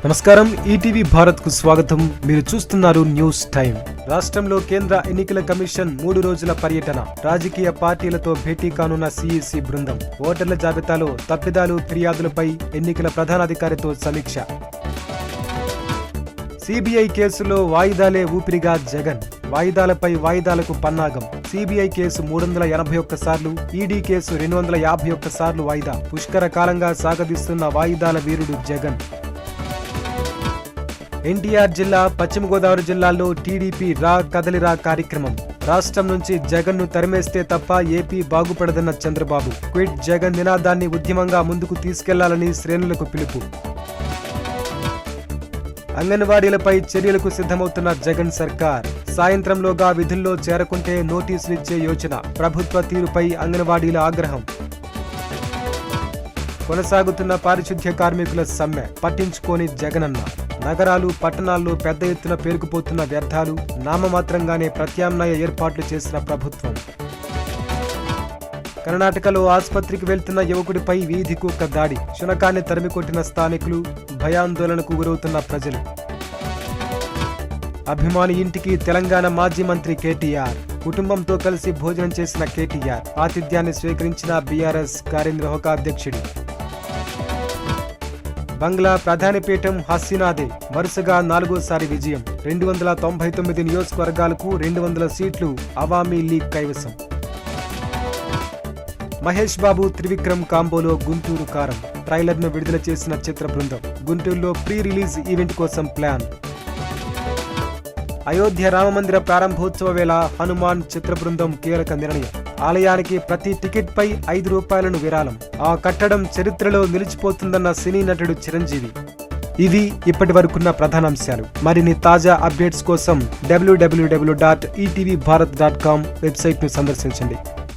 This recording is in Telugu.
నమస్కారం, ఈటీవీ భారత్ కు స్వాగతం. మీరు చూస్తున్నారు న్యూస్ టైం. రాష్ట్రంలో కేంద్ర ఎన్నికల కమిషన్ 3 రోజుల పర్యటన. రాజకీయ పార్టీలతో భేటీ కానున్న సిఇసి బృందం. ఓటర్ల జాబితాలో తప్పిదాలు, ఫిర్యాదులపై ఎన్నికల ప్రధానాధికారితో సమీక్ష. సిబిఐ కేసులో వాయిదాలే ఊపిరిగా జగన్. వాయిదాలపై వాయిదాలకు పన్నాగం. సిబిఐ కేసు 381 సార్లు, ఈడీ కేసు 251 సార్లు వాయిదా. పుష్కర కాలంగా సాగదీస్తున్న వాయిదాల వీరుడు జగన్. ఎన్టీఆర్ జిల్లా, పశ్చిమ గోదావరి జిల్లాల్లో టీడీపీ రా కదలిరా కార్యక్రమం. రాష్ట్రం నుంచి జగన్ ను తరిమేస్తే తప్ప ఏపీ బాగుపడదన్న చంద్రబాబు. క్విట్ జగన్ నినాదాన్ని ఉద్యమంగా ముందుకు తీసుకెళ్లాలని శ్రేణులకు పిలుపు. అంగన్వాడీలపై చర్యలకు సిద్ధమవుతున్న జగన్ సర్కార్. సాయంత్రంలోగా విధుల్లో చేరకుంటే నోటీసులిచ్చే యోచన. ప్రభుత్వ తీరుపై అంగన్వాడీల ఆగ్రహం. కొనసాగుతున్న పారిశుద్ధ్య కార్మికుల సమ్మె పట్టించుకోని జగనన్న. నగరాలు, పట్టణాల్లో పెద్ద ఎత్తున పేరుకుపోతున్న వ్యర్థాలు. నామమాత్రంగానే ప్రత్యామ్నాయ ఏర్పాట్లు చేసిన ప్రభుత్వం. కర్ణాటకలో ఆసుపత్రికి వెళ్తున్న యువకుడిపై వీధి కుక్క దాడి. శునకాన్ని తరిమికొట్టిన స్థానికులు. భయాందోళనకు గురవుతున్న ప్రజలు. అభిమాని ఇంటికి తెలంగాణ మాజీ మంత్రి కేటీఆర్. కుటుంబంతో కలిసి భోజనం చేసిన కేటీఆర్. ఆతిథ్యాన్ని స్వీకరించిన బీఆర్ఎస్ కార్యనిర్వాహక అధ్యక్షుడు. బంగ్లా ప్రధాని పీఠం హసీనాదే. వరుసగా 4వసారి విజయం. 299 నియోజకవర్గాలకు 200 సీట్లు అవామీ లీగ్ కైవసం. మహేష్ బాబు, త్రివిక్రమ్ కాంబోలో గుంటూరు కారం. ట్రైలర్ ను విడుదల చేసిన చిత్ర బృందం. గుంటూరులో ప్రీ రిలీజ్ ఈవెంట్ కోసం ప్లాన్. అయోధ్య రామమందిర ప్రారంభోత్సవ వేళ హనుమాన్ చిత్ర బృందం కీలక నిర్ణయం. ఆలయానికి ప్రతి టికెట్ పై ₹5 విరాళం. ఆ కట్టడం చరిత్రలో నిలిచిపోతుందన్న సినీ నటుడు చిరంజీవి. ఇవి ఇప్పటి వరకున్న ప్రధానాంశాలు. మరిన్ని తాజా అప్డేట్స్ కోసం www.etvbharat.com వెబ్సైట్ ను సందర్శించండి.